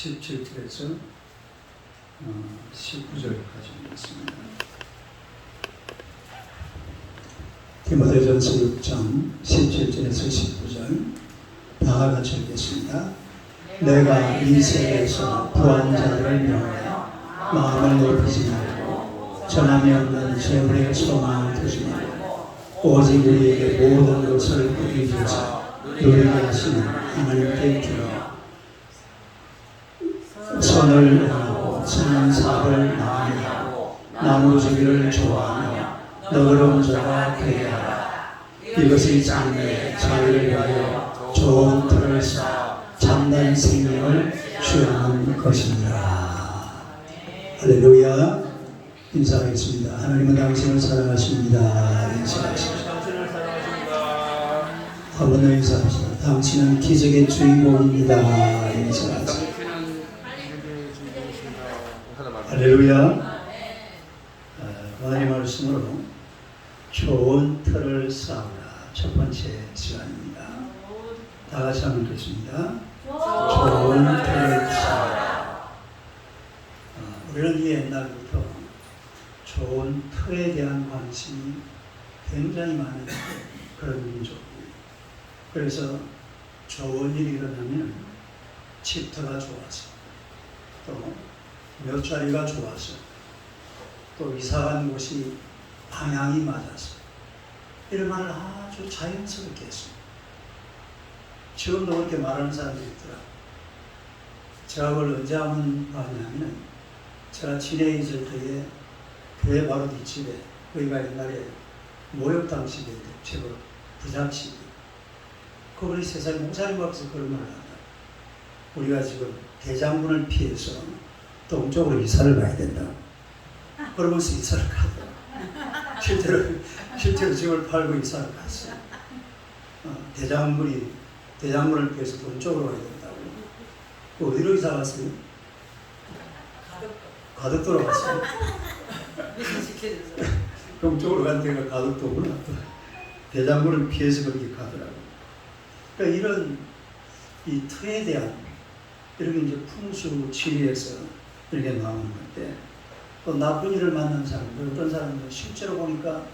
17절에서 19절까지 있습니다. 디모데전서 6장 17절에서 19절 다 같이 읽겠습니다. 내가 이 세계에서 부한 자를 명하여 마음을 높이지 말고 전함이 없는 재물의 소망을 두지 말고 오직 우리에게 모든 것을 부디 주사 누리게 하시는 하나님께 기도하라. 선을 행하고 선한 사업을 많이 하고 나누주기를 좋아하며 너그러운 자가 되게 하라. 이것이 장래에 자유를 위하여 좋은 틀을 쌓아 참된 생명을 주양하는 것입니다. 할렐루야. 인사하겠습니다. 하나님은 당신을 사랑하십니다. 인사하십니다. 아버지 인사하십니다. 당신은 기적의 주인공입니다. 인사하십니다. 할렐루야. 하나님 말씀으로 좋은 틀을 쌓으라. 첫 번째 시간입니다. 다 같이 한번 읽겠습니다. 좋은 틀을 쌓으라. 우리는 옛날부터 좋은 틀에 대한 관심이 굉장히 많은 그런 민족이에요. 그래서 좋은 일이 일어나면 집터가 좋아서 또 몇 자리가 좋아서 또 이사간 곳이 방향이 맞아서 이런 말을 아주 자연스럽게 했습니다. 지금도 그렇게 말하는 사람들이 있더라. 제가 그걸 언제 한번 봤냐면 제가 진해에 있을 때에 교회 바로 뒷집에 거기가 옛날에 모욕당식이었는데 제법 부잣집이 그분이 세상에 목사님 앞에서 그런 말을 한다. 우리가 지금 대장군을 피해서 동쪽으로 이사를 가야 된다. 그러면서 이사를 가더라. 실제로 집을 팔고 이사를 갔어요. 대장군을 피해서 동쪽으로 가야 된다고. 어디로 이사 갔어요? 가덕도로 갔어요. 동쪽으로 간 데가 가덕도구나. 대장군을 피해서 그렇게 가더라고요. 그러니까 이런 이 틀에 대한 이런 게 이제 풍수 지리에서 이렇게 나오는 건데 또 나쁜 일을 만난 사람들 어떤 사람들은 실제로 보니까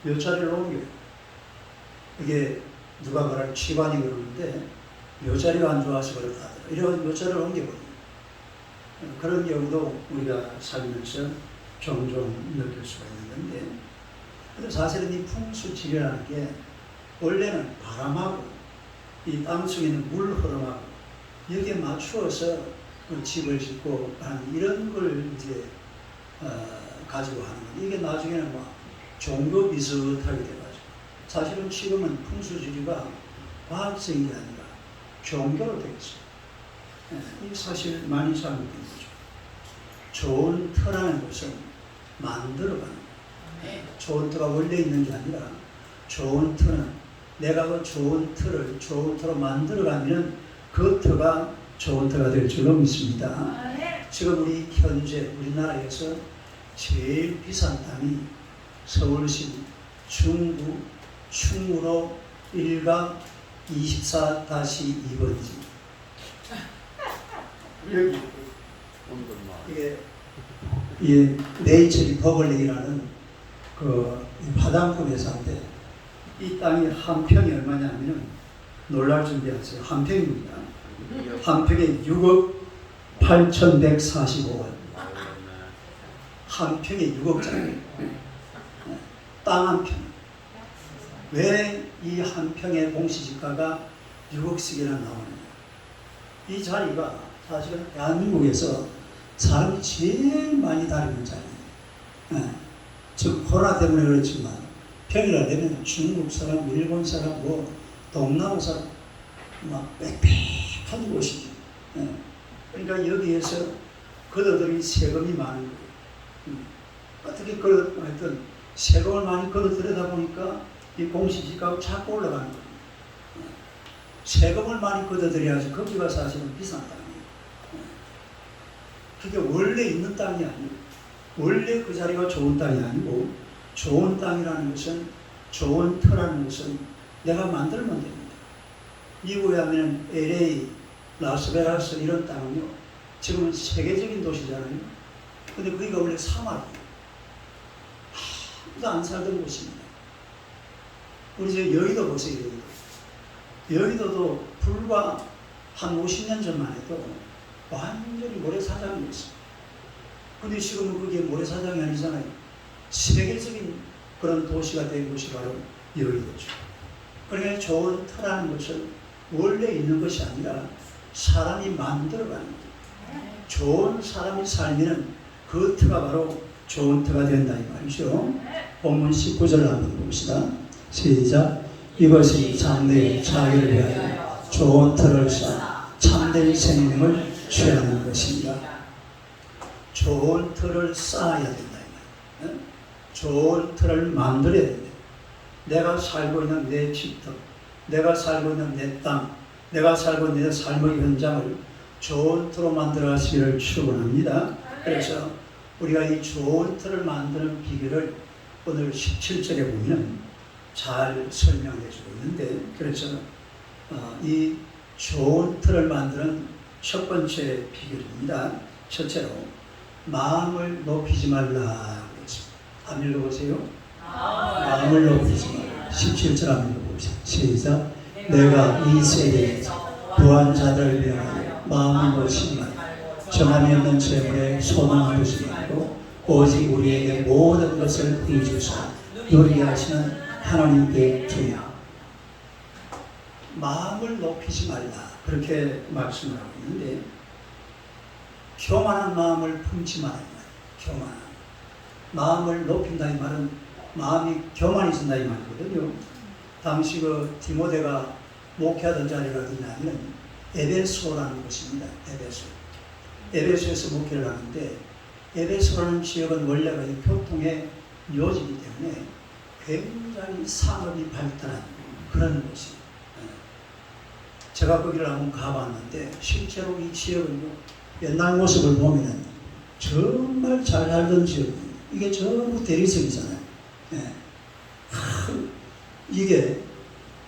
몇 자리를 옮겨요. 이게 누가 말하는 취관이 그러는데 몇 자리가 안 좋아서 그렇다 하더라. 이런 몇 자리를 옮겨버려요. 그런 경우도 우리가 살면서 종종 느낄 수가 있는 건데 근데 사실은 이 풍수 지리라는 게 원래는 바람하고 이 땅속에 있는 물 흐름하고 여기에 맞추어서 집을 짓고 하는 이런 걸 이제 가지고 하는 거예요. 이게 나중에는 막 종교 비슷하게 돼가지고 사실은 지금은 풍수지리가 과학적인 게 아니라 종교로 되겠어요. 이 사실 많이 잘못된 거죠. 좋은 터라는 것은 만들어가는 거예요. 좋은 터가 원래 있는 게 아니라 좋은 터는 내가 그 좋은 터를 좋은 터로 만들어가면 그 터가 좋은 터가 될 줄로 믿습니다. 지금 우리 현재 우리나라에서 제일 비싼 땅이 서울시 중구 충무로 1가 24-2번지. 여기 이게 네이처 리퍼블릭이라는 그 화장품 회사인데 이 땅이 한 평이 얼마냐면은 놀랄 준비하세요. 한 평입니다. 한 평에 6억 8,145원. 한 평에 6억짜리. 땅 한 평. 왜 이 한 평의 공시지가가 6억씩이나 나오느냐. 이 자리가 사실은 대한민국에서 사람이 제일 많이 다니는 자리예요. 지금 코로나 때문에 그렇지만 평일날 되면 중국 사람, 일본 사람, 뭐 동남아 사람 막 빽빽한 곳이죠. 그러니까 여기에서 거둬들인 세금이 많은 거예요. 어떻게 하여튼 세금을 많이 거둬들여다 보니까 이 공시지가가 자꾸 올라가는 거예요. 세금을 많이 거둬들여야지 거기가 사실은 비싼 땅이에요. 그게 원래 있는 땅이 아니고 원래 그 자리가 좋은 땅이 아니고 좋은 땅이라는 것은 좋은 터라는 것은 내가 만들면 됩니다. 미국에 하면 LA 라스베가스 이런 땅은요, 지금은 세계적인 도시잖아요. 근데 거기가 원래 사막이에요. 아무도 안 살던 곳입니다. 우리 저 여의도 보세요, 여의도. 여의도도 불과 한 50년 전만 해도 완전히 모래사장이었어요. 근데 지금은 그게 모래사장이 아니잖아요. 세계적인 그런 도시가 된 곳이 바로 여의도죠. 그러니까 좋은 터라는 것은 원래 있는 것이 아니라 사람이 만들어가는 거예요. 좋은 사람이 살면 그 터가 바로 좋은 터가 된다 이 말이죠. 본문 19절을 한번 봅시다. 시작. 이것이 장래의 자기를 위하여 좋은 터를 쌓아 참된 생명을 취하는 것입니다. 좋은 터를 쌓아야 된다. 좋은 터를 만들어야 된다. 내가 살고 있는 내 집터, 내가 살고 있는 내 땅, 내가 살고 있는 내 삶의 현장을 좋은 터로 만들어 가시기를 축원합니다. 그래서 우리가 이 좋은 터를 만드는 비결을 오늘 17절에 보면 잘 설명해 주고 있는데, 그래서 이 좋은 터를 만드는 첫 번째 비결입니다. 첫째로 마음을 높이지 말라. 한번 읽어보세요. 마음을 높이지 말라. 17절 한번 읽어보세요. 시작. 내가 이 세대에서 부한 자들을 위하여 마음을 놓지 말고 정함이 없는 재물에 소망을 두지 말고 오직 우리에게 모든 것을 부여주사 누리게 하시는 하나님께 주여. 마음을 높이지 말라. 그렇게 말씀을 하고 있는데, 교만한 마음을 품지 말아야 돼요. 교만한 마음을 높인다 이 말은 마음이 교만해진다 이 말이거든요. 당시 그 디모데가 목회하던 자리가 어디냐면 에베소라는 곳입니다. 에베소에서 목회를 하는데, 에베소라는 지역은 원래가 이 교통의 요지이기 때문에 굉장히 산업이 발달한 그런 곳이에요. 제가 거기를 한번 가봤는데 실제로 이 지역은 옛날 모습을 보면 정말 잘 살던 지역입니다. 이게 전부 대리석이잖아요. 네. 이게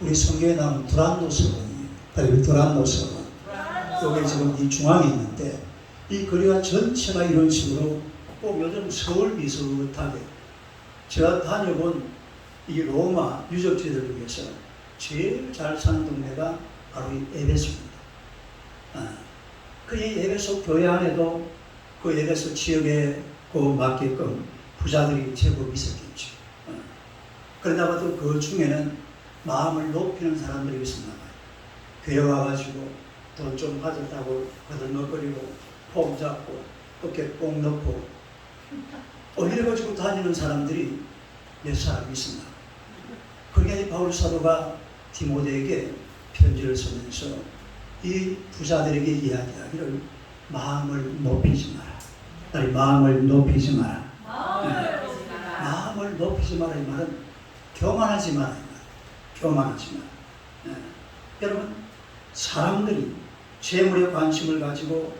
우리 성경에 나오는 두란노 서원이에요. 두란노 서원. 여기 지금 이 중앙에 있는데 이 거리가 전체가 이런 식으로 꼭 요즘 서울 비슷하게 제가 다녀본 이 로마 유적지들 중에서 제일 잘 사는 동네가 바로 이 에베소입니다. 그 이 에베소 교회 안에도 그 에베소 지역에 그 맞게끔 부자들이 제법 있었겠죠. 그러다 봐도 그 중에는 마음을 높이는 사람들이 있었나 봐요. 교회 와가지고 돈 좀 가졌다고 거들먹거리고 폼 잡고 어깨 뽕 넣고 이래가지고 다니는 사람들이 몇 사람 있었나 봐요. 그러니까 바울 사도가 디모데에게 편지를 쓰면서 이 부자들에게 이야기하기를 마음을 높이지 마라. 마음을 높이지 마라. 마음을 높이지 마라. 이 말은 교만하지 마라. 교만하지 마라. 여러분, 사람들이 재물에 관심을 가지고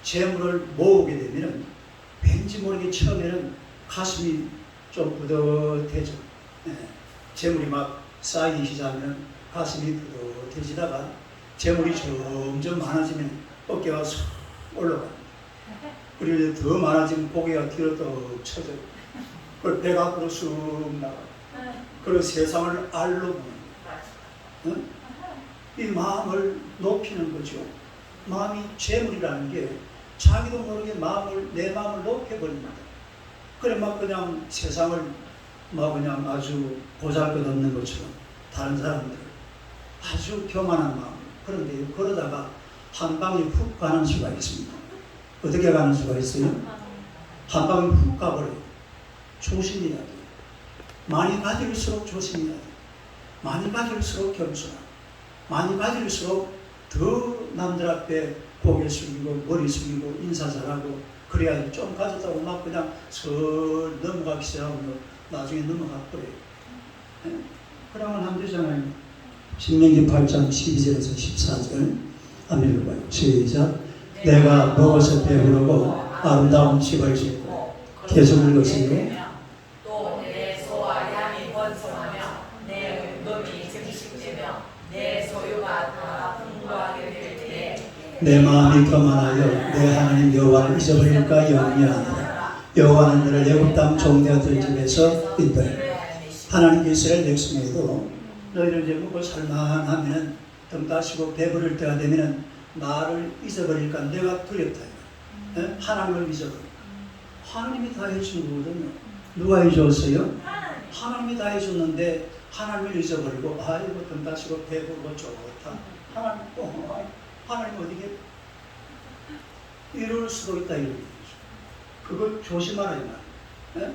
재물을 모으게 되면 왠지 모르게 처음에는 가슴이 좀 뿌듯해져. 재물이 막 쌓이기 시작하면 가슴이 뿌듯해지다가 재물이 점점 많아지면 어깨가 쏙 올라갑니다. 그리고 더 많아지면 고개가 뒤로 또 쳐져요. 그리고 배가 앞으로 쑥 나가요. 그리고 세상을 알로 보는 거예요. 이 마음을 높이는 거죠. 마음이 재물이라는 게 자기도 모르게 내 마음을 높여버립니다. 그래 막 그냥 세상을 막 그냥 아주 보잘것없는 것처럼 다른 사람들 아주 교만한 마음. 그런데 그러다가 한 방에 훅 가는 수가 있습니다. 어떻게 가는 수가 있어요? 한 방에 훅 가버려요. 조심해야 돼요. 많이 가질수록 조심해야 돼요. 많이 가질수록 겸손하고 많이 가질수록 더 남들 앞에 고개 숙이고 머리 숙이고 인사 잘하고 그래야 좀 가졌다고 막 그냥 슬 넘어가기 시작하면 나중에 넘어가 버려요. 네? 그러면 안 되잖아요. 신명기 8장 12절에서 14절 한번 읽어봐요. 시작. 내가 먹어서 배부르고 아름다운 집을 짓고 계속 읽으세요. 또 내 소와 양이 번성하며 내 은금이 증식되며 내 소유가 다 풍부하게 될 때에 내 마음이 교만하여 내 하나님 여호와를 잊어버릴까 영리하노라. 여호와는 너를 애굽 땅 종되었던 집에서 인도해. 하나님께 이스라엘 백성에도 너희를 이제 먹고 살만하면은 등 따시고 배부를 때가 되면은 나를 잊어버릴까 내가 두렵다. 하나님을 잊어버릴까. 하나님이 다 해준 거거든요. 누가 해줬어요? 하나님이 다 해줬는데 하나님을 잊어버리고 아이고 등 따시고 배부르고 좋다. 하나님 어디게 이럴 수도 있다 이런 거죠. 그걸 조심하라 이 말이에요.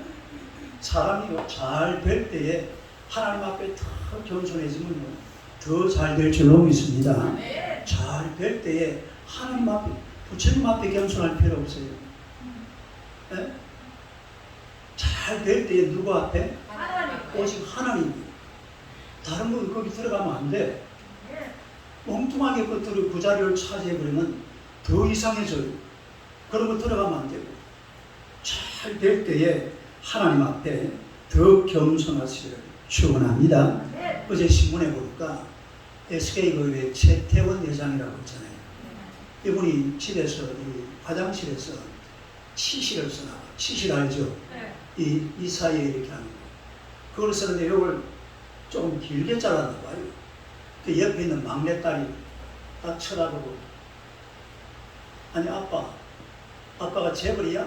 사람이 잘 될 때에 하나님 앞에 더 겸손해지면 더 잘 될 줄로 믿습니다. 잘 될 때에 하나님 앞에 부처님 앞에 겸손할 필요 없어요. 잘 될 때에 누구 앞에? 오직 하나님. 다른 분 거기 들어가면 안 돼. 엉뚱하게 것들을 그 자리를 차지해버리면 더 이상해져요. 그런 거 들어가면 안 되고 잘 될 때에 하나님 앞에 더 겸손하시기를 축원합니다. 어제 신문에 보니까 SK그룹의 최태원 회장이라고 있잖아요. 이분이 집에서 이 화장실에서 치실을 써나 치실 알죠? 이 사이에 이렇게 하는 거. 그걸 쓰는데 이걸 좀 길게 잘랐나 봐요. 그 옆에 있는 막내딸이 딱 쳐다보고 아니 아빠가 재벌이야?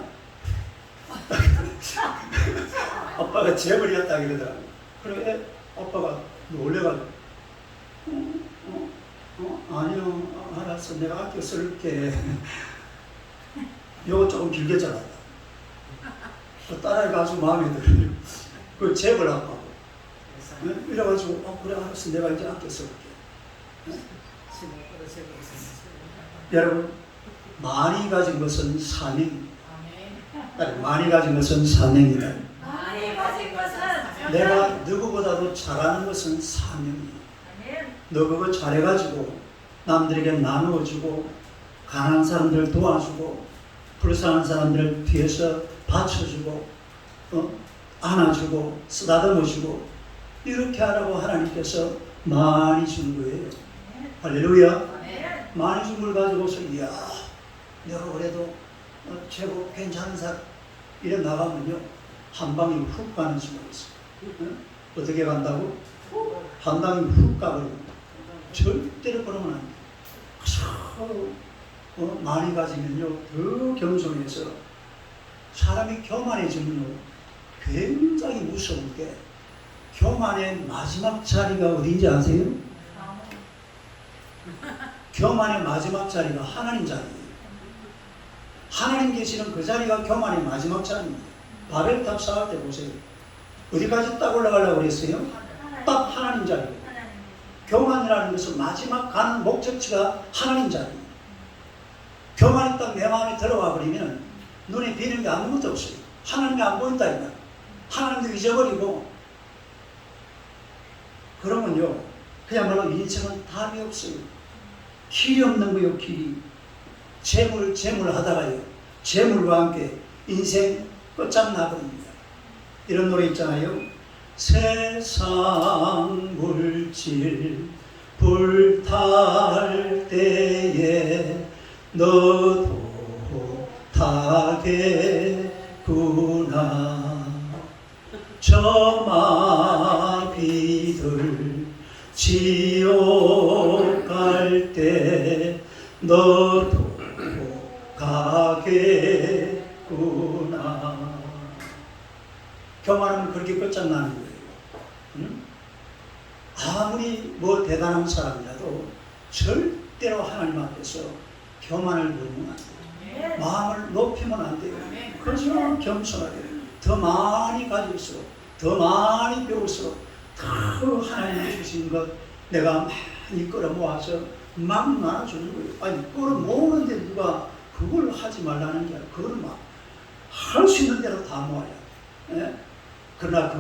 아빠가 재벌이었다 그러더라고. 그래 아빠가 놀래가지고 아니요 알았어 내가 아껴 쓸게. 요거 조금 길게 잘랐다. 그 딸아이가 아주 마음에 들어요. 그 재벌 아빠고 이래가지고 그래 알았어 내가 이제 아껴 쓸게. 여러분 많이 가진 것은 사명. 많이 가진 것은 사명이다. 내가 누구보다도 잘하는 것은 사명이야. 너 그거 잘해가지고 남들에게 나누어주고 가난한 사람들 도와주고 불쌍한 사람들 뒤에서 받쳐주고 안아주고 쓰다듬어주고 이렇게 하라고 하나님께서 많이 준 거예요. 할렐루야. 많이 준 걸 가지고서 이야 내가 그래도 제법 괜찮은 사람 이래 나가면요 한 방이 훅 가는 수가 있어요. 어떻게 간다고? 한 방이 훅 가버립니다. 절대로 그러면 안 돼요. 많이 가지면요 더 겸손해서 사람이 교만해지면요 굉장히 무서운 게 교만의 마지막 자리가 어딘지 아세요? 교만의 마지막 자리가 하나님 자리예요. 하나님 계시는 그 자리가 교만의 마지막 자리입니다. 바벨탑 쌓을 때 보세요. 어디까지 딱 올라가려고 그랬어요? 딱 하나님 자리예요. 교만이라는 것은 마지막 가는 목적지가 하나님 자리예요. 교만이 딱 내 마음에 들어와 버리면 눈에 비는 게 아무것도 없어요. 하나님이 안 보인다 이 말이에요. 하나님도 잊어버리고 그러면요 그야말로 인생은 답이 없어요. 길이 없는 거예요. 길이. 재물 하다가요 재물과 함께 인생 끝장나버립니다. 이런 노래 있잖아요. 세상 물질 불탈 때에 너도 타겠구나. 저 마비들 지옥 갈 때 너도 가겠구나. 교만하면 그렇게 끝장나는 거예요. 아무리 뭐 대단한 사람이라도 절대로 하나님 앞에서 교만을 부리면 안 돼요. 마음을 높이면 안 돼요. 그래서 겸손하게 더 많이 가질수록 더 많이 배울수록 더 하나님이 주신 것 내가 많이 끌어모아서 막 나눠주는 거예요. 아니 끌어모으는데 누가 그걸 하지 말라는 게 아니라 그걸 막 할 수 있는 대로 다 모아야 돼. 그러나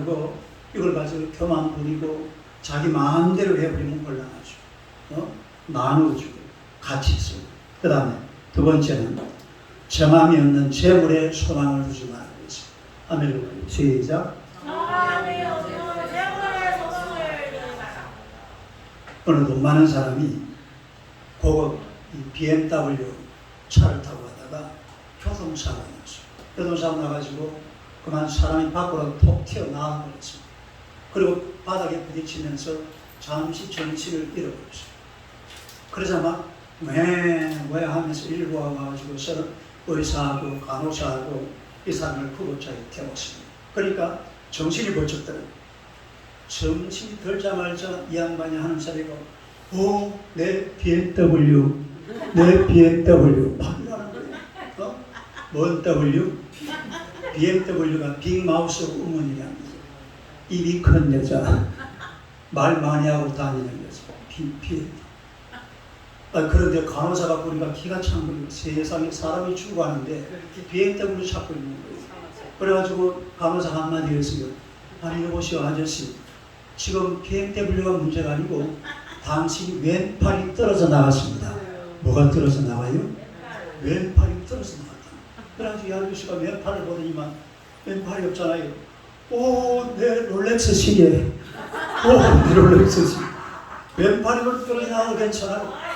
이걸 가지고 교만 부리고 자기 마음대로 해버리면 곤란하죠. 나누어주고 같이 쓰고. 그 다음에 두 번째는 정함이 없는 재물에 소망을 두지 말아야 되겠습니다. 아멘. 시작. 어느 돈 많은 사람이 고급 이 BMW 차를 타고 가다가 교통사고가 났어요. 교통사고 나가지고 그만 사람이 밖으로 톡 튀어나와 버렸습니다. 그리고 바닥에 부딪히면서 잠시 정신을 잃어버렸어요. 그러자 막 왜 하면서 일부 와가지고서 의사하고 간호사하고 이 사람을 구급차에 태웠습니다. 그러니까 정신이 번쩍더라고요. 정신이 들자마자 이 양반이 하는 소리가 내 BMW 막 이러는 거예요. 뭔 W? BMW가 빅마우스 어머니랍니다. 입이 큰 여자, 말 많이 하고 다니는 여자, BMW. 그런데 간호사가 보니까 기가 찬 거예요. 세상에 사람이 죽어가는데 BMW 찾고 있는 거예요. 그래가지고 간호사 한마디 했어요. 아니 여보시오 아저씨, 지금 BMW가 문제가 아니고 당신이 왼팔이 떨어져 나갔습니다. 뭐가 떨어져 나가요? 왼팔이 떨어져 나갔다. 그래가지고 이 아저씨가 왼팔을 보더니만 왼팔이 없잖아요. 내 롤렉스 시계. 내 롤렉스 시계. 왼팔이 떨어져 나가도 괜찮아요.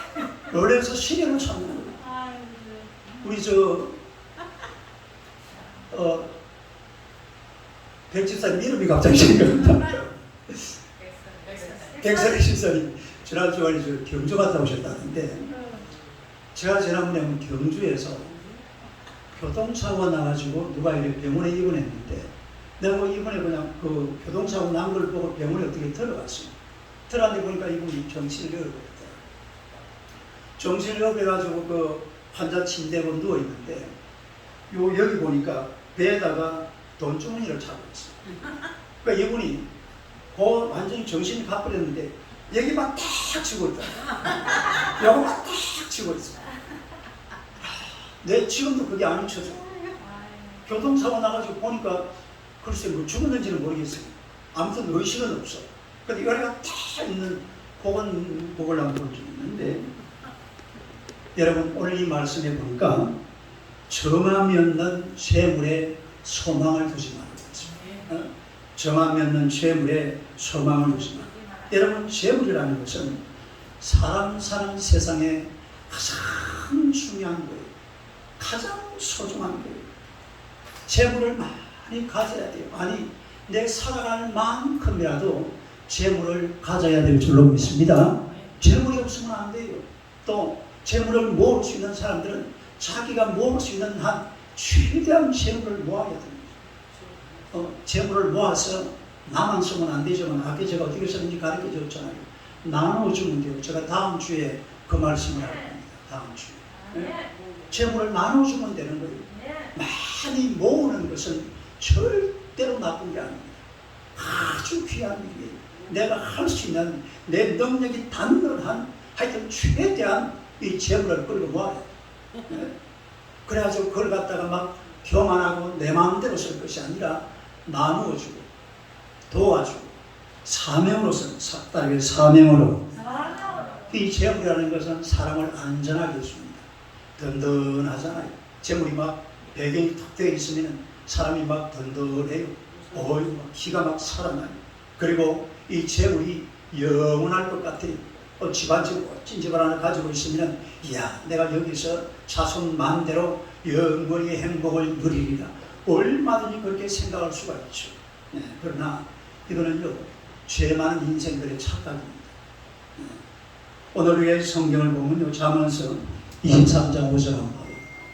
롤렉스 시계는 찾는 거예요. 우리 백집사님 이름이 갑자기 생각난다. 백설이 집사님 지난 주말에 경주 갔다 오셨다는데 제가 지난번에 경주에서 교통사고가 나가지고 누가 이렇게 병원에 입원했는데 내가 이번에 그냥 그 교통사고 난 걸 보고 병원에 어떻게 들어갔어요. 들어갔는데 보니까 이분이 정신을 잃어버렸다. 정신을 잃어버려가지고 그 환자 침대에 누워있는데 여기 보니까 배에다가 돈주머니를 차고 있어요. 그러니까 이분이 완전히 정신이 가버렸는데 여기만 탁 치고 있다. 여기만 탁 치고 있어. 내 지금도 그게 안 잊혀져. 교통사고 나가지고 보니까 글쎄 뭐 죽었는지는 모르겠어요. 아무튼 의식은 없어. 근데 여기가 탁 있는 그걸 한번 본 적이 있는데 여러분 오늘 이 말씀에 보니까 정함이 없는 쇠물에 소망을 두지 말라. 정함이 없는 쇠물에 소망을 두지 말라. 여러분 쇠물이라는 것은 사람 사는 세상에 가장 중요한 거예요. 가장 소중한 거예요. 재물을 많이 가져야 돼요. 아니 내 살아갈 만큼이라도 재물을 가져야 될 줄로 믿습니다. 재물이 없으면 안 돼요. 또 재물을 모을 수 있는 사람들은 자기가 모을 수 있는 한 최대한 재물을 모아야 됩니다. 재물을 모아서 나만 쓰면 안 되지만 아까 제가 어떻게 쓰는지 가르쳐 줬잖아요. 나눠주면 돼요. 제가 다음 주에 그 말씀을 할 겁니다. 다음 주에. 네? 재물을 나눠주면 되는 거예요. 많이 모으는 것은 절대로 나쁜 게 아닙니다. 아주 귀한 일이에요. 내가 할 수 있는 내 능력이 닿는 한 하여튼 최대한 이 재물을 끌고 모아야 돼요. 네? 그래가지고 그걸 갖다가 막 교만하고 내 마음대로 쓸 것이 아니라 나누어주고 도와주고 사명으로 따르게 사명으로 이 재물이라는 것은 사람을 안전하게 해줍니다. 든든하잖아요. 재물이 막 배경이 탁 되어 있으면 사람이 막 든든해요. 막 기가 막 살아나요. 그리고 이 재물이 영원할 것 같아요. 집안집 멋진 집을 하나 가지고 있으면 이야 내가 여기서 자손 마음대로 영원히 행복을 누리리라. 얼마든지 그렇게 생각할 수가 있죠. 네, 그러나 이거는요 죄 많은 인생들의 착각입니다. 네. 오늘 우리의 성경을 보면요 잠언서 23장 5절 한번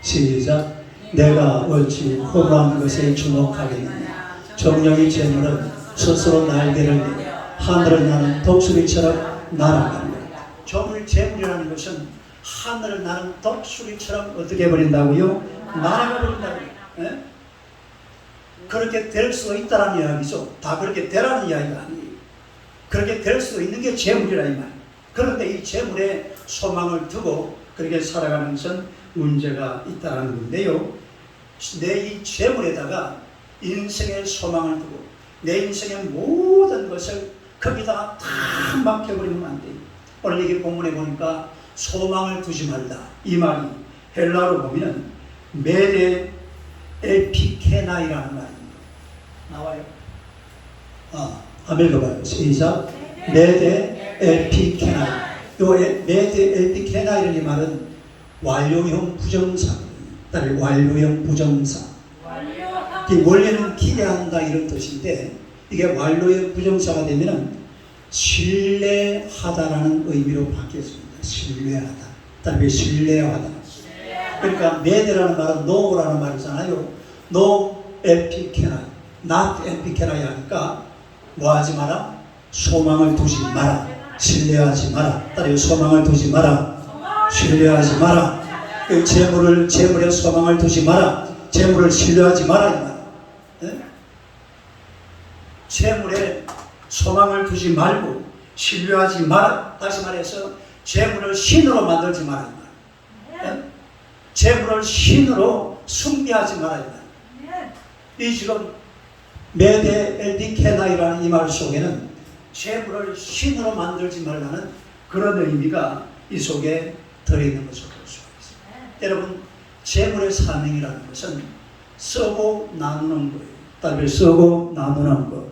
시작. 내가 어찌 허무한 것에 주목하겠느냐. 정령의 재물은 스스로 날개를 내려 하늘을 나는 독수리처럼 날아간다. 재물이라는 것은 하늘을 나는 독수리처럼 어떻게 해버린다고요? 날아가 버린다고요. 네? 그렇게 될 수 있다는 이야기죠. 다 그렇게 되라는 이야기가 아니에요. 그렇게 될 수 있는 게 재물이라 이 말이에요. 그런데 이 재물에 소망을 두고 그렇게 살아가는 것은 문제가 있다는 건데요. 내 이 재물에다가 인생의 소망을 두고 내 인생의 모든 것을 거기다가 다 맡겨버리면 안 돼요. 오늘 여기 본문에 보니까 소망을 두지 말라. 이 말이 헬라어로 보면 메데 에피케나이라는 말입니다. 나와요. 한번 읽어봐요. 시작. 메데 에피케나이. 요 메데 에피케나이라는 이 말은 완료형 부정사. 그다음에 완료형 부정사. 이 원래는 기대한다 이런 뜻인데 이게 완료형 부정사가 되면은 신뢰하다라는 의미로 바뀌었습니다. 신뢰하다. 그다음에 신뢰하다. 그러니까 매대라는 말은 no라는 말이잖아요. no 에피케나, not 에피케나야 하니까 뭐 하지 마라? 소망을 두지 마라. 신뢰하지 마라. 따라요. 소망을 두지 마라. 신뢰하지 마라. 그 재물에 소망을 두지 마라. 재물을 신뢰하지 마라 이 말. 네? 재물에 소망을 두지 말고 신뢰하지 마라. 다시 말해서 재물을 신으로 만들지 마라 이 말. 네? 재물을 신으로 숭배하지 마라 이 말. 이 지금 메데 엘디케나이라는 이 말 속에는 재물을 신으로 만들지 말라는 그런 의미가 이 속에 들어있는 것을 볼 수가 있습니다. 여러분, 재물의 사명이라는 것은 쓰고 나누는 거예요. 다음에 쓰고 나누는 것.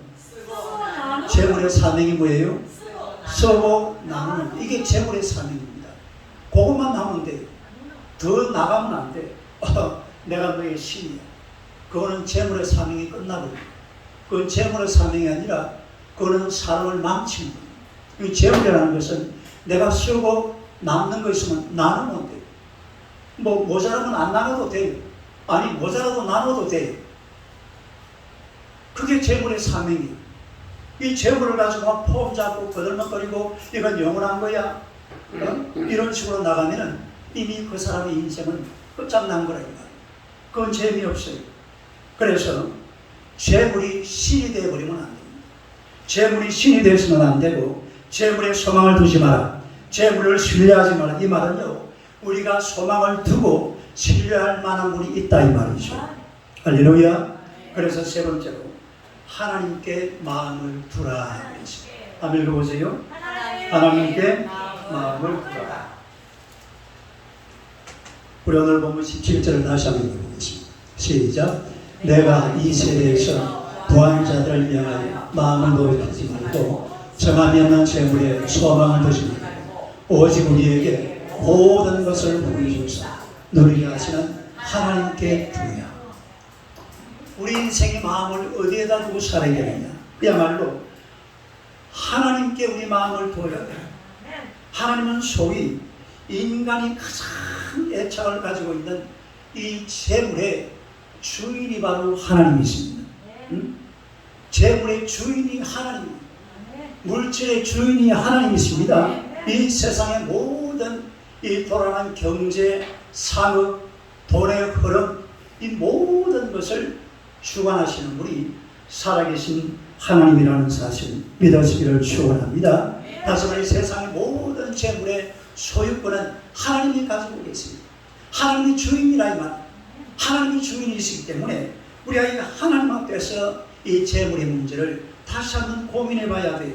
재물의 사명이 뭐예요? 쓰고 나누는 것. 이게 재물의 사명입니다. 그것만 하면 돼요. 더 나가면 안 돼. 내가 너의 신이야. 그거는 재물의 사명이 끝나버려요. 그건 재물의 사명이 아니라 그거는 사람을 망치는 거예요. 이 재물이라는 것은 내가 쓰고 남는 거 있으면 나누면 돼요. 뭐 모자라면 안 나눠도 돼요. 아니 모자라도 나눠도 돼요. 그게 재물의 사명이에요. 이 재물을 가지고 막 폼 잡고 거들먹거리고 이건 영원한 거야. 이런 식으로 나가면은 이미 그 사람의 인생은 끝장난 거라 이 말이에요. 그건 재미없어요. 그래서 재물이 신이 되어버리면 안 됩니다. 재물이 신이 되어서는 안 되고 재물에 소망을 두지 마라. 재물을 신뢰하지 마라. 이 말은요. 우리가 소망을 두고 신뢰할 만한 분이 있다 이 말이죠. 할렐루야. 그래서 세 번째로 하나님께 마음을 두라. 한번 읽어보세요. 하나님께 마음을 두라. 우리 오늘 본문 17절을 다시 한번 읽어보겠습니다. 시작. 내가 이 세대에서 부한 자들을 명하여 마음을 노력하지 말고 정함이 없는 재물에 소망을 두지 말고 오직 우리에게 모든 것을 보여주사 누리게 하시는 하나님께 두야. 우리 인생의 마음을 어디에다 두고 살아야 되느냐? 그야말로 하나님께 우리 마음을 두어야 돼. 하나님은 소위 인간이 가장 애착을 가지고 있는 이 재물의 주인이 바로 하나님이십니다. 재물의 주인이 하나님, 물질의 주인이 하나님이십니다. 이 세상의 모든 이 돌아가는 경제, 산업, 돈의 흐름, 이 모든 것을 주관하시는 분이 살아계신 하나님이라는 사실 믿으시기를 축원합니다. 다시 말해 세상의 모든 재물의 소유권은 하나님이 가지고 계십니다. 하나님이 주인이라 이 말. 하나님이 주인이시기 때문에 우리가 이 하나님 앞에서 이 재물의 문제를 다시 한번 고민해 봐야 돼요.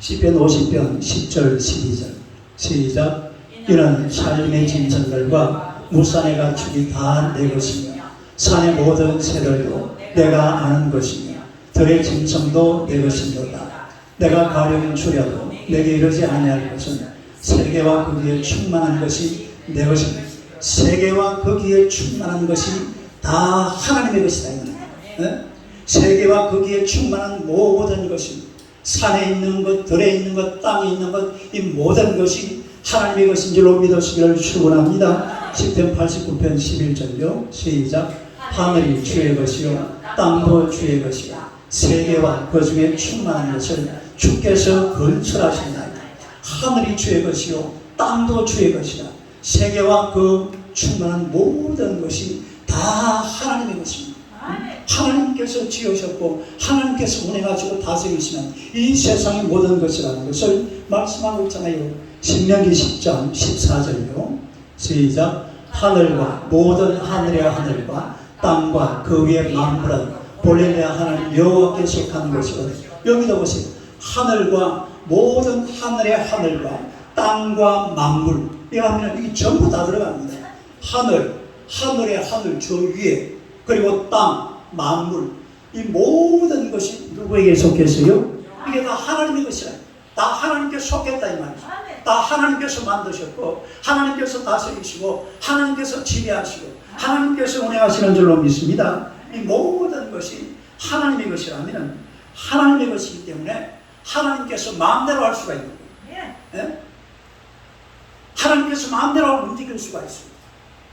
시편 50편 10절 12절 시작. 이는 삶의 짐승들과 무산의 가축이 다 내 것이며 산의 모든 새들도 내가 아는 것이며 들의 짐승도 내 것이로다. 내가 가령 주려도 내게 이르지 아니할 것은 세계와 거기에 충만한 것이 내 것입니다. 세계와 거기에 충만한 것이 다 하나님의 것이다. 네? 세계와 거기에 충만한 모든 것이 산에 있는 것, 들에 있는 것, 땅에 있는 것, 이 모든 것이 하나님의 것인 줄로 믿으시기를 축원합니다. 시편 89편 11절요. 시작. 하늘이 주의 것이요 땅도 주의 것이요 세계와 그 중에 충만한 것을 주께서 건설하신다. 하늘이 주의 것이요 땅도 주의 것이다. 세계와 그 충만한 모든 것이 다 하나님의 것입니다. 하나님께서 지으셨고 하나님께서 운행하시고 다스리시는 이 세상의 모든 것이라는 것을 말씀하고 있잖아요. 신명기 10장 14절이요. 시작. 하늘과 모든 하늘의 하늘과 땅과 그 위의 만물은 본래 내 하나님 여호와께 속한 것이거든요. 여기도 보세요. 하늘과 모든 하늘의 하늘과 땅과 만물, 이 하면 이게 전부 다 들어갑니다. 하늘의 하늘 저 위에, 그리고 땅, 만물, 이 모든 것이 누구에게 속했어요? 이게 다 하나님의 것이라. 다 하나님께 속했다 이 말이죠. 다 하나님께서 만드셨고 하나님께서 다스리시고 하나님께서 지배하시고 하나님께서 운행하시는 줄로 믿습니다. 이 모든 것이 하나님의 것이라면 하나님의 것이기 때문에 하나님께서 마음대로 할 수가 있는 거예요. 예? 하나님께서 마음대로 움직일 수가 있습니다.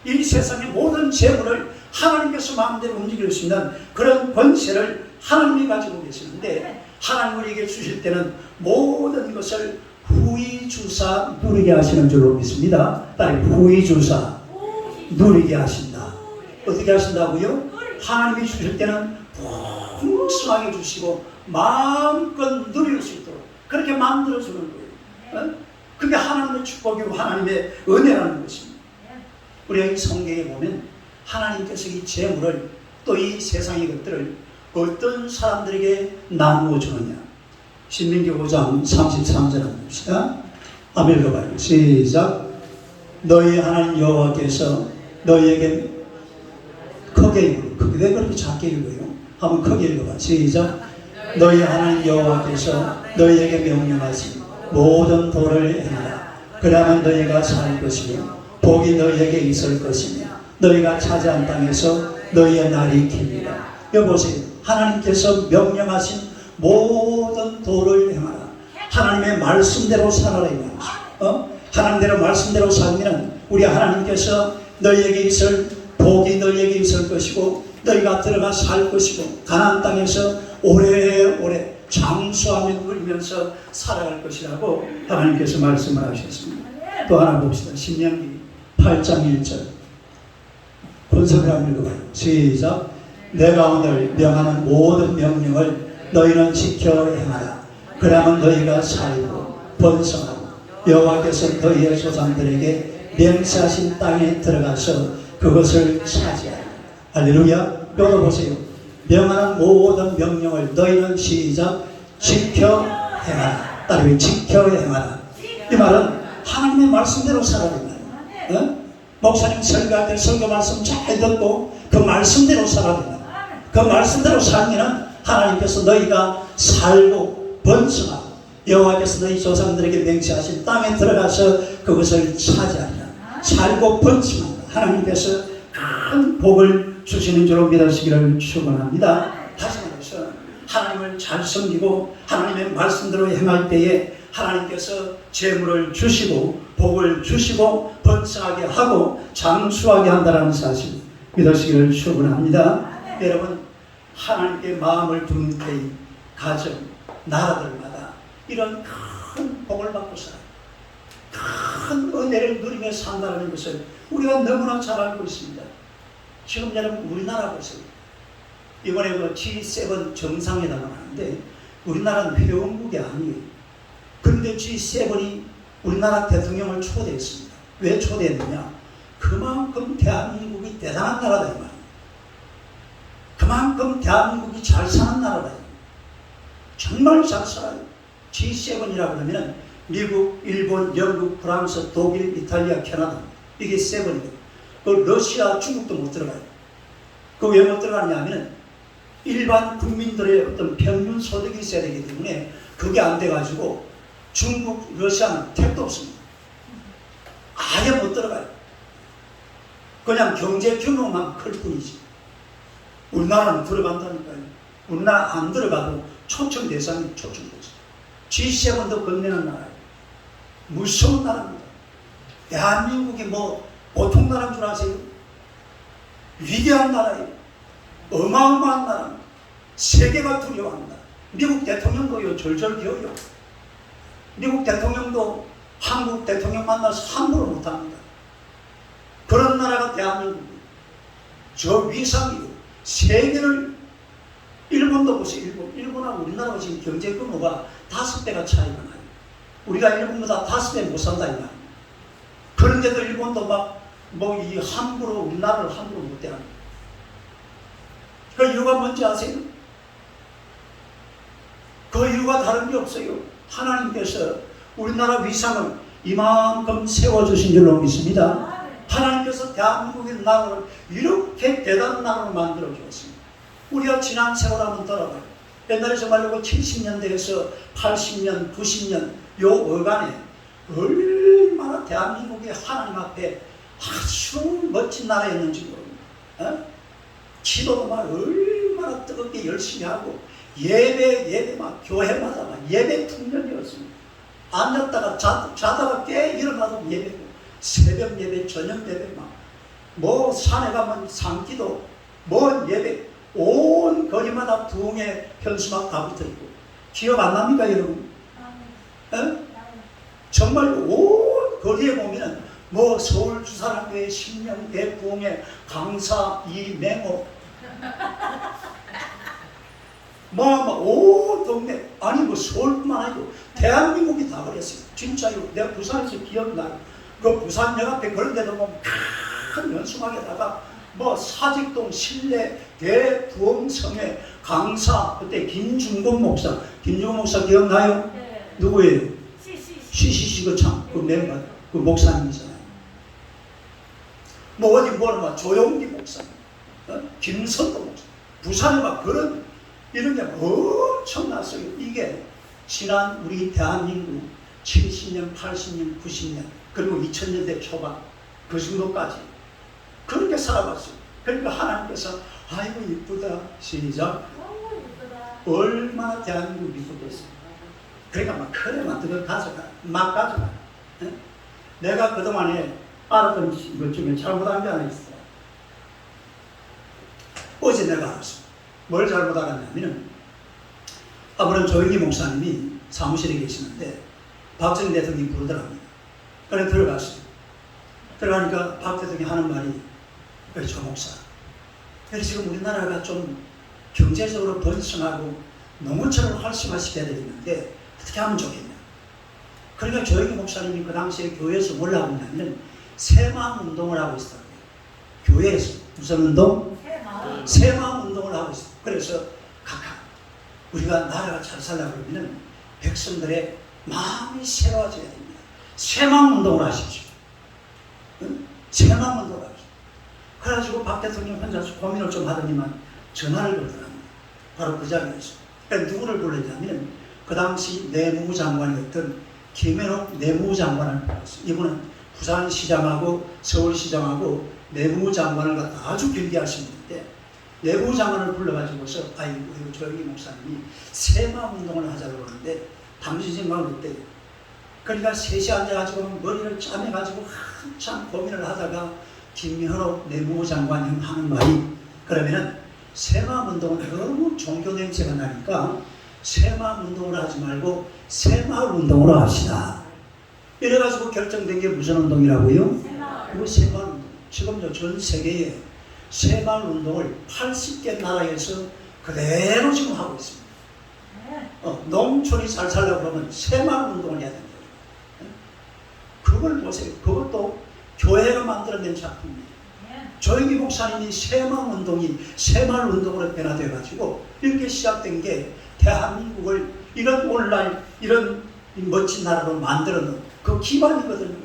이 세상의 모든 재물을 하나님께서 마음대로 움직일 수 있는 그런 권세를 하나님이 가지고 계시는데 하나님 우리에게 주실 때는 모든 것을 후히 주사 누리게 하시는 줄로 믿습니다. 딸이 후히 주사 누리게 하신다. 어떻게 하신다고요? 하나님이 주실 때는 풍성하게 주시고 마음껏 누릴 수 있도록 그렇게 만들어주는 거예요. 그게 하나님의 축복이고 하나님의 은혜라는 것입니다. 우리가 이 성경에 보면 하나님께서 이 재물을 또 이 세상의 것들을 어떤 사람들에게 나누어 주느냐. 신명기 5장 33절 한번 봅시다. 한번 읽어봐요. 시작. 너희 하나님 여호와께서 너희에게 크게 읽어요. 왜 그렇게 작게 읽어요? 한번 크게 읽어봐. 시작. 너희 하나님 여호와께서 너희에게 명령하신 모든 도를 행하라. 그러면 너희가 살 것이며 복이 너희에게 있을 것이며 너희가 차지한 땅에서 너희의 날이 깁니다. 여보세요. 하나님께서 명령하신 모든 도를 행하라. 하나님의 말씀대로 살아라 이 말이죠. 하나님대로 말씀대로 살면 우리 하나님께서 너희에게 있을 복이 너희에게 있을 것이고 너희가 들어가 살 것이고 가나안 땅에서 오래오래 장수하며 누리면서 살아갈 것이라고 하나님께서 말씀을 하셨습니다. 또 하나 봅시다. 신명기 8장 1절 본성을 한번 읽어봐요. 시작. 내가 오늘 명하는 모든 명령을 너희는 지켜 행하라. 그러면 너희가 살고 번성하고 여호와께서 너희의 조상들에게 맹세하신 땅에 들어가서 그것을 차지하라. 할렐루야. 여기 보세요. 명하는 모든 명령을 너희는 시작 지켜 행하라. 따르면 지켜 행하라. 이 말은 하나님의 말씀대로 살아야 된다. 목사님 설교할 때 설교 말씀 잘 듣고 그 말씀대로 살아야 된다. 그 말씀대로 살면 하나님께서 너희가 살고 번성하고 여호와께서 너희 조상들에게 맹세하신 땅에 들어가서 그것을 차지하리라. 살고 번성한다. 하나님께서 큰 복을 주시는 줄로 믿으시기를 축원합니다. 다시 말해서 하나님을 잘 섬기고 하나님의 말씀대로 행할 때에 하나님께서 재물을 주시고 복을 주시고 번성하게 하고 장수하게 한다는 사실 믿으시기를 축원합니다. 여러분 하나님께 마음을 둔 때의 가정, 나라들마다 이런 큰 복을 받고 살아요. 큰 은혜를 누리며 산다는 것을 우리가 너무나 잘 알고 있습니다. 지금 여러분 우리나라 보세요. 이번에 그 G7 정상회담을 하는데 우리나라는 회원국이 아니에요. 그런데 G7이 우리나라 대통령을 초대했습니다. 왜 초대했느냐? 그만큼 대한민국이 대단한 나라다 이 말이에요. 그만큼 대한민국이 잘 사는 나라다. 정말 잘 살아요. G7이라고 하면 미국, 일본, 영국, 프랑스, 독일, 이탈리아, 캐나다 이게 7이거든요. 그 러시아, 중국도 못 들어가요. 그 왜 못 들어가느냐 하면 일반 국민들의 어떤 평균 소득이 있어야 되기 때문에 그게 안 돼가지고 중국, 러시아는 택도 없습니다. 아예 못 들어가요. 그냥 경제 규모만 클 뿐이지. 우리나라는 들어간다니까요. 우리나라 안 들어가도 초청 대상이 초청되죠. G7도 건네는 나라예요. 무서운 나라입니다. 대한민국이 뭐 보통 나라인 줄 아세요? 위대한 나라예요. 어마어마한 나라입니다. 세계가 두려워합니다. 미국 대통령도요 절절 기어요. 미국 대통령도 한국 대통령 만나서 함부로 못합니다. 그런 나라가 대한민국이에요. 저 위상이요. 세계를 일본도 보세요. 일본하고 우리나라가 지금 경제 규모가 5배가 차이가 나요. 우리가 일본보다 5배 못 산다 이 말이에요. 그런데도 일본도 막 뭐 이 함부로 우리나라를 함부로 못 대합니다. 그 이유가 뭔지 아세요? 그 이유가 다른 게 없어요. 하나님께서 우리나라 위상을 이만큼 세워주신 줄로 믿습니다. 하나님께서 대한민국의 나라를 이렇게 대단한 나라로 만들어 주었습니다. 우리가 지난 세월 한번 돌아봐요. 옛날에 정말로 70년대에서 80년, 90년 요 어간에 얼마나 대한민국이 하나님 앞에 아주 멋진 나라였는지 모릅니다. 기도도 막 얼마나 뜨겁게 열심히 하고 예배 막 교회마다 막 예배 풍년이었습니다. 앉았다가 자다가 깨 일어나도 예배고 새벽 예배, 저녁 예배 막 뭐 산에 가면 산기도 먼 예배 온 거리마다 부흥의 현수막 다 붙어있고 기억 안 납니까 여러분? 정말 온 거리에 보면 뭐 서울 주사랑교회, 신명교회, 부흥회, 강사, 이맹호 온 동네 아니 뭐 서울뿐만 아니고 대한민국이 다 그랬어요. 진짜요. 내가 부산에서 기억나요. 그 부산역 앞에 그런 데도 보면 큰 연수막에다가 뭐 사직동, 신례, 대부흥성회, 강사 그때 김중곤 목사 기억나요? 네. 누구예요? 시시. 그 멤버 그 목사님이잖아요. 뭐 어디 뭐는 조용기 목사, 김선도 목사, 부산에 막 그런 이런 게 엄청났어요. 이게 지난 우리 대한민국 70년, 80년, 90년 그리고 2000년대 초반 그 정도까지 그렇게 살아봤어요. 그러니까 하나님께서 아이고 이쁘다 시작 얼마나 대한민국 이쁘겠어요. 그러니까 막 그래 막 그걸 가져가 막 가져가. 내가 그동안에 알았던 것 중에 잘못한 게 하나 있어. 어제 내가 알았어. 뭘 잘못 알았냐면 아버는 조영기 목사님이 사무실에 계시는데 박정희 대통령이 부르더랍니다. 그래 들어갔어요. 들어가니까 박 대통령이 하는 말이 저 목사 그래서 지금 우리나라가 좀 경제적으로 번성하고 농어촌을 활성화시켜야 되겠는데 어떻게 하면 좋겠냐. 그러니까 조영기 목사님이 그 당시에 교회에서 뭘 하고 있냐면 새마음 운동을 하고 있었다고요. 교회에서 무슨 운동? 새마음 운동을 하고 있어요. 그래서 각각 우리가 나라가 잘 살려고 그러면 백성들의 마음이 새로워져야 됩니다. 새마음 운동을 하십시오. 새마음 운동을 하십시오. 그래가지고 박 대통령 혼자서 고민을 좀 하더니만 전화를 걸더랍니다. 바로 그 자리에서. 그러니까 누구를 불렀냐면 그 당시 내무부 장관이었던 김현옥 내무부 장관을 불렀어요. 이분은 부산시장하고 서울시장하고 내무부 장관을 갖다 아주 길게하신 분인데 내무부 장관을 불러가지고서 아이고 우리 조영기 목사님이 새마음 운동을 하자고 그러는데 당신 생각은 어때요? 그러니까 셋이 앉아가지고 머리를 짜매가지고 한참 고민을 하다가 김현옥 내무부 장관이 하는 말이 그러면은 새마음 운동은 너무 종교 냄새가 나니까 새마음 운동을 하지 말고 새마을 운동으로 합시다. 이래가지고 결정된 게 무슨 운동이라고요? 그리고 새마을 운동. 지금 전 세계에 새마을 운동을 80개 나라에서 그대로 지금 하고 있습니다. 농촌이 잘 살려고 그러면 새마을 운동을 해야 됩니다. 그걸 보세요. 그것도 교회가 만들어낸 작품입니다. 조영기 목사님이 새마을 운동이 새마을 운동으로 변화돼가지고 이렇게 시작된 게 대한민국을 이런 오늘날 이런 멋진 나라로 만들어 놓은 그 기반이거든요.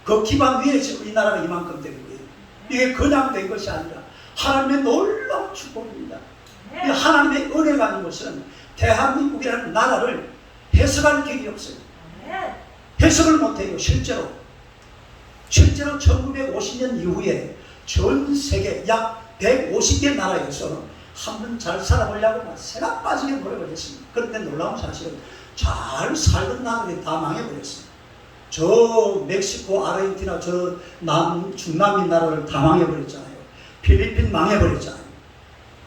그 기반 위에 지금 이 나라가 이만큼 된 거예요. 이게 그냥 된 것이 아니라 하나님의 놀라운 축복입니다. 이 하나님의 은혜가 아닌 것은 대한민국이라는 나라를 해석할 길이 없어요. 해석을 못해요. 실제로 1950년 이후에 전 세계 약 150개 나라에서 한번 잘 살아보려고 막 새가 빠지게 노력을 그런데 놀라운 사실은 잘 살던 나라들이 다 망해버렸어요. 저 멕시코, 아르헨티나, 저 중남미 나라를 다 망해버렸잖아요. 필리핀 망해버렸잖아요.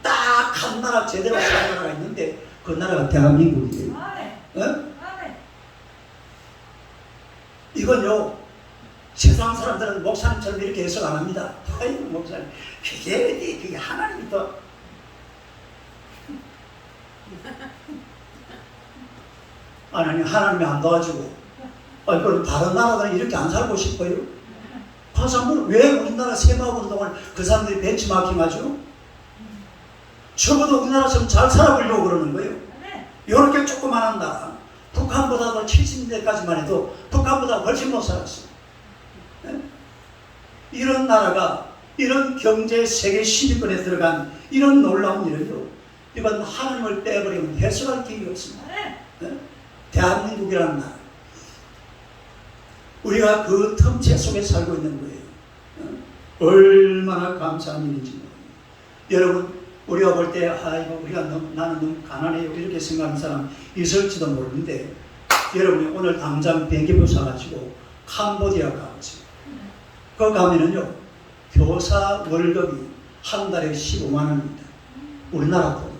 딱 한 나라 제대로 사는 나라가 있는데 그 나라가 대한민국이에요. 이건요 세상 사람들은 목사님처럼 이렇게 해석 안 합니다. 아이고 목사님 그게 하나님이 더 하나님이 안 도와주고 그럼 다른 나라들은 이렇게 안 살고 싶어요? 가서 왜 우리나라 새마을 운동을 그 사람들이 벤치마킹하죠? 적어도 우리나라처럼 잘 살아보려고 그러는 거예요. 이렇게 조그만한 나라 북한보다도 70년대까지만 해도 북한보다 훨씬 못 살았어요. 이런 나라가 이런 경제 세계 10위권에 들어간 이런 놀라운 일은요 이건 하나님을 빼버리면 해석할 길이 없습니다. 대한민국이라는 나라 우리가 그 틈새 속에 살고 있는 거예요. 얼마나 감사한 일인지 모릅니다. 여러분, 우리가 볼 때 아이고 나는 너무 가난해요 이렇게 생각하는 사람 있을지도 모르는데, 여러분이 오늘 당장 비행기표 사가지고 캄보디아 가보세요. 그 가면은요, 교사 월급이 한 달에 15만 원입니다. 우리나라 돈.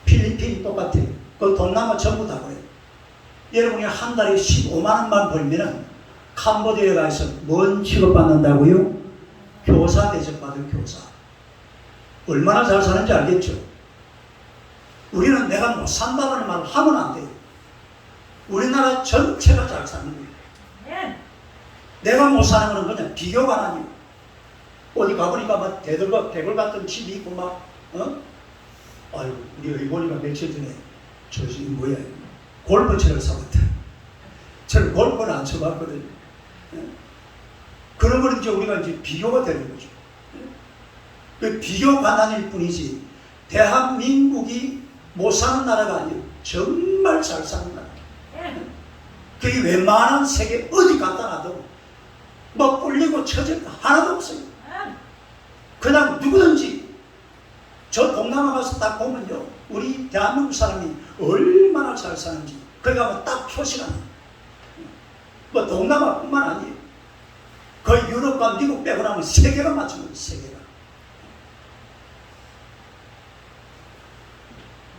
필리핀 똑같아요. 그 동남아 전부 다 그래요. 여러분이 한 달에 15만 원만 벌면은 캄보디아에 가서 뭔 취급받는다고요? 교사 대접받을 교사. 얼마나 잘 사는지 알겠죠? 우리는 내가 못 산다는 말을 하면 안 돼요. 우리나라 전체가 잘 사는 거예요. 내가 못 사는 거는 그냥 비교가 아니에요. 어디 가보니까 막 대들 같은 집이 있고 막, 아이고, 우리 의원이가 며칠 전에 저기 뭐야, 골프채를 사봤다. 저는 골프는 안 쳐봤거든요. 그런 거는 이제 우리가 이제 비교가 되는 거죠. 그 비교 가난일 뿐이지, 대한민국이 못 사는 나라가 아니에요. 정말 잘 사는 나라. 그게 웬만한 세계 어디 갖다 놔도 뭐 꿀리고 처질 거 하나도 없어요. 그냥 누구든지 저 동남아 가서 딱 보면요, 우리 대한민국 사람이 얼마나 잘 사는지 거기 가면 딱 표시가 나요. 뭐 동남아뿐만 아니에요. 거의 유럽과 미국 빼고 나면 세계가 맞춘 거예요. 세계가.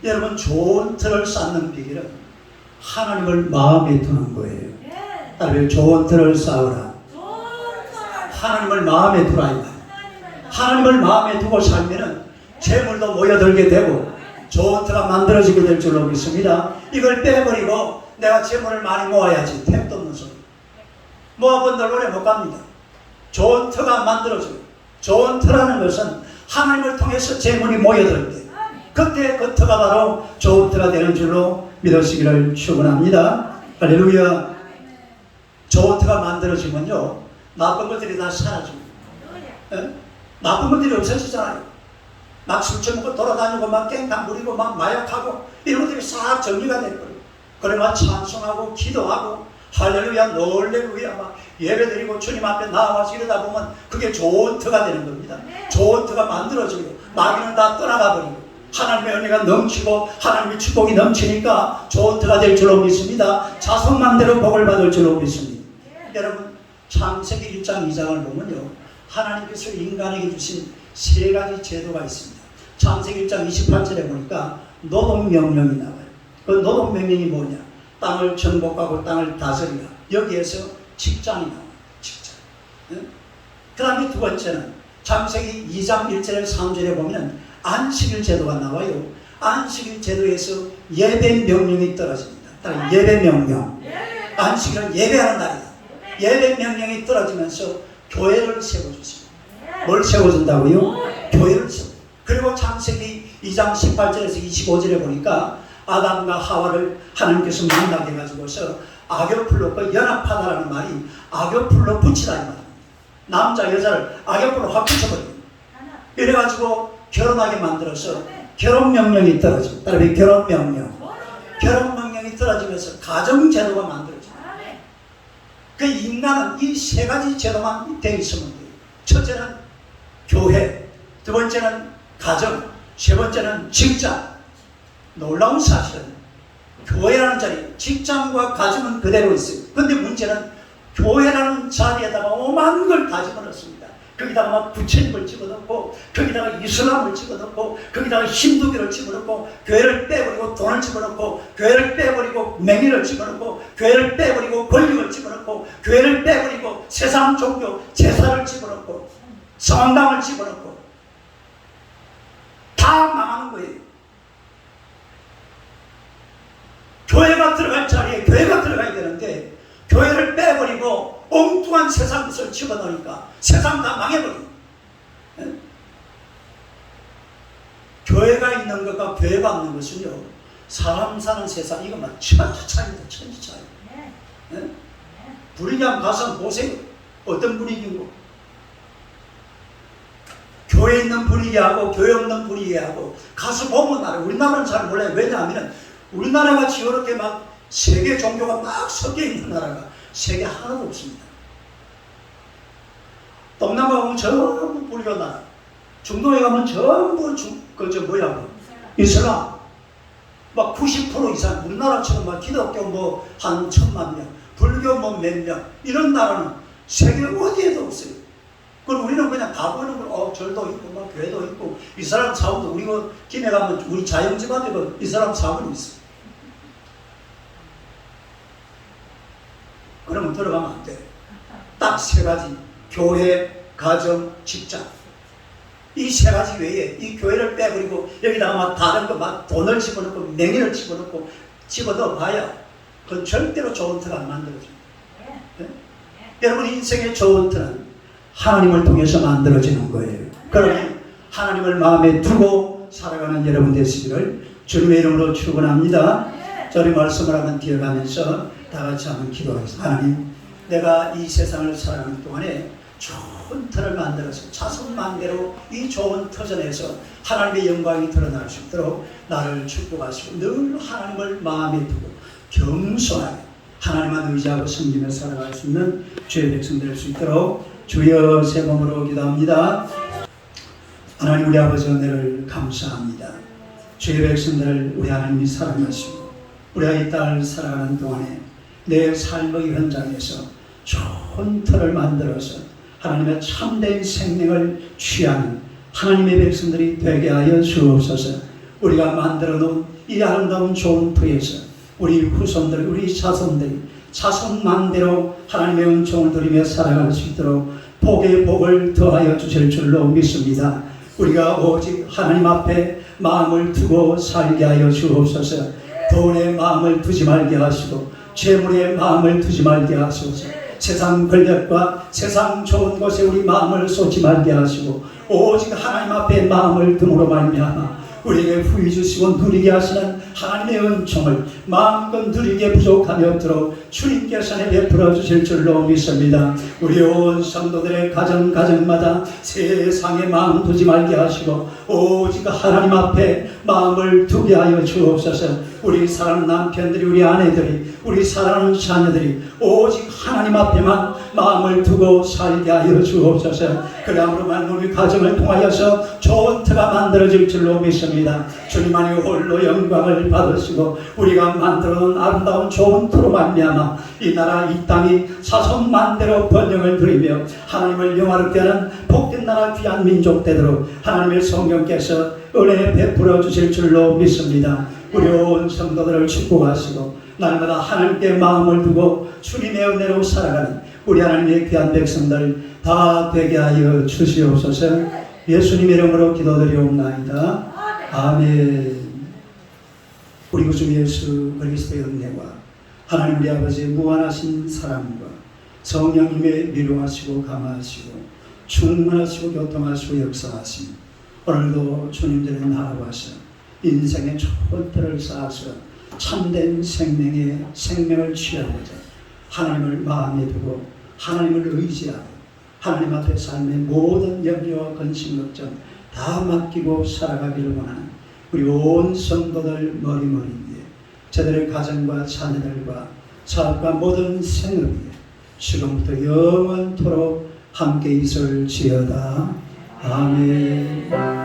여러분, 좋은 틀을 쌓는 비결은 하나님을 마음에 두는 거예요. 따라서 좋은 틀을 쌓으라. 하나님을 마음에 두라. 하나님을 마음에 두고 살면은 재물도 모여들게 되고 좋은 틀가 만들어지게 될 줄로 믿습니다. 이걸 빼버리고 내가 재물을 많이 모아야지, 택도 없는 소리. 모아본들 오래 못 갑니다. 좋은 터가 만들어져요. 좋은 터라는 것은 하나님을 통해서 재물이 모여들 때, 그때 그 터가 바로 좋은 터가 되는 줄로 믿으시기를 축원합니다. 할렐루야. 좋은 터가 만들어지면요, 나쁜 것들이 다 사라집니다. 나쁜 것들이 없어지잖아요. 막 술 처먹고 돌아다니고 막 깽판 부리고 막 마약하고 이런 것들이 싹 정리가 돼버려요. 그래 막 찬송하고 기도하고 할렐루야 놀래루야 막 예배드리고 주님 앞에 나와서 이러다 보면 그게 좋은 터가 되는 겁니다. 좋은 터가 만들어지고 마귀는 다 떠나가 버리고 하나님의 은혜가 넘치고 하나님의 축복이 넘치니까 좋은 터가 될 줄로 믿습니다. 자손만대로 복을 받을 줄로 믿습니다. 여러분, 창세기 1장 2장을 보면요, 하나님께서 인간에게 주신 세 가지 제도가 있습니다. 창세기 1장 28절에 보니까 노동명령이 나와요. 그 노동명령이 뭐냐? 땅을 정복하고 땅을 다스리라. 여기에서 직장이 나와요. 직장. 그 다음에 두 번째는 창세기 2장 1절에 3절에 보면 안식일 제도가 나와요. 안식일 제도에서 예배 명령이 떨어집니다. 따라 예배 명령. 안식일은 예배하는 날이다. 예배 명령이 떨어지면서 교회를 세워주십니다. 뭘 세워준다고요? 교회를 세워. 그리고 창세기 2장 18절에서 25절에 보니까 아담과 하와를 하나님께서 만나게 해가지고서 악교풀로, 그 연합하다라는 말이 악교풀로 붙이다 이 말입니다. 남자 여자를 악교풀로 확 붙여버립니다. 이래가지고 결혼하게 만들어서 결혼 명령이 떨어집니다. 따라서 결혼 명령. 결혼 명령이 떨어지면서 가정 제도가 만들어집니다. 그 인간은 이 세 가지 제도만 되어 있으면 돼요. 첫째는 교회, 두 번째는 가정, 세 번째는 직장. 놀라운 사실은 교회라는 자리, 직장과 가정은 그대로 있어요. 그런데 문제는 교회라는 자리에다가 오만 걸 다 집어넣습니다. 거기다가 막 부처님을 집어넣고, 거기다가 이슬람을 집어넣고, 거기다가 힌두교를 집어넣고, 교회를 빼버리고 돈을 집어넣고, 교회를 빼버리고 명예를 집어넣고, 교회를 빼버리고 권력을 집어넣고, 교회를 빼버리고 세상 종교 제사를 집어넣고, 성당을 집어넣고, 다 망하는 거예요. 교회가 들어갈 자리에 교회가 들어가야 되는데 교회를 빼버리고 엉뚱한 세상 것을 집어넣으니까 세상 다 망해버려요. 교회가 있는 것과 교회가 없는 것은요, 사람 사는 세상 이거 막 천지 차이입니다. 천지 차이. 분위기한번 가서 보세요. 어떤 분위기고, 교회 있는 분위기하고 교회 없는 분위기하고 가서 보면 알아요. 우리나라는 잘 몰라요. 왜냐하면 우리나라같이 이렇게 막 세계 종교가 막 섞여 있는 나라가 세계 하나도 없습니다. 동남아 가면 전부 불교 나라, 중동에 가면 전부 이슬람 막 90% 이상, 우리나라처럼 막 기독교 뭐 한 1000만 명, 불교 뭐 몇 명, 이런 나라는 세계 어디에도 없어요. 그럼 우리는 그냥 가보는 걸, 절도 있고 막 교회도 있고 이슬람 사원도, 우리 김해 가면 우리 자영집 앞에 이슬람 사원이 있어. 그러면 들어가면 안 돼. 딱 세 가지: 교회, 가정, 직장. 이 세 가지 외에 이 교회를 빼버리고 여기다가 막 다른 거 막 돈을 집어넣고 명예를 집어넣고 집어넣어 봐야 그건 절대로 좋은 터가 안 만들어집니다. 네? 여러분 인생의 좋은 터는 하나님을 통해서 만들어지는 거예요. 그러니 하나님을 마음에 두고 살아가는 여러분 되시기를 주님의 이름으로 축원합니다. 저리 말씀을 한번 기억하면서 다 같이 한번 기도하겠습니다. 하나님, 내가 이 세상을 살아가는 동안에 좋은 터를 만들어서 자손만대로 이 좋은 터전에서 하나님의 영광이 드러날 수 있도록 나를 축복하시고 늘 하나님을 마음에 두고 겸손하게 하나님만 의지하고 섬기며 살아갈 수 있는 주의 백성 될 수 있도록 주여 새 몸으로 기도합니다. 하나님, 우리 아버지 은혜를 감사합니다. 주의 백성들을 우리 하나님이 사랑하시고 우리가 이 땅을 살아가는 동안에 내 삶의 현장에서 좋은 터를 만들어서 하나님의 참된 생명을 취하는 하나님의 백성들이 되게 하여 주옵소서. 우리가 만들어 놓은 이 아름다운 좋은 터에서 우리 후손들, 우리 자손들이 자손만대로 하나님의 은총을 누리며 살아갈 수 있도록 복의 복을 더하여 주실 줄로 믿습니다. 우리가 오직 하나님 앞에 마음을 두고 살게 하여 주옵소서. 돈에 마음을 두지 말게 하시고 재물에 마음을 두지 말게 하소서. 세상 권력과 세상 좋은 것에 우리 마음을 쏟지 말게 하시고 오직 하나님 앞에 마음을 둠으로 말미암아 우리에게 후히 주시고 누리게 하시는 하나님의 은총을 마음껏 누리게 부족함이 없도록 주님께서 베풀어 주실 줄로 믿습니다. 우리 온 성도들의 가정마다 세상에 마음 두지 말게 하시고 오직 하나님 앞에 마음을 두게 하여 주옵소서. 우리 사랑하는 남편들이, 우리 아내들이, 우리 사랑하는 자녀들이 오직 하나님 앞에만 마음을 두고 살게 하여 주옵소서. 그러므로만 우리 가정을 통하여서 좋은 터가 만들어질 줄로 믿습니다. 주님만이 홀로 영광을 받으시고 우리가 만들어놓은 아름다운 좋은 터로 말미암아 이 나라 이 땅이 자손만대로 번영을 누리며 하나님을 영화롭게 하는 복된 나라 귀한 민족 되도록 하나님의 성령께서 은혜 베풀어 주실 줄로 믿습니다. 우리 온 성도들을 축복하시고 날마다 하나님께 마음을 두고 주님의 은혜로 살아가는 우리 하나님의 귀한 백성들 다 되게 하여 주시옵소서. 예수님 이름으로 기도드리옵나이다. 아멘. 우리 구주 예수 그리스도의 은혜와 하나님 우리 아버지의 무한하신 사랑과 성령님의 미루하시고 감화하시고 충만하시고 교통하시고 역사하시고 오늘도 주님들의 나라고 하셔 인생의 좋은 터를 쌓아서 참된 생명을 취하고자 하나님을 마음에 두고 하나님을 의지하고 하나님 앞에 삶의 모든 염려와 근심 걱정 다 맡기고 살아가기를 원하는 우리 온 성도들 머리머리 위에 저들의 가정과 자녀들과 사업과 모든 생을 위해 지금부터 영원토록 함께 있을지어다. 아멘.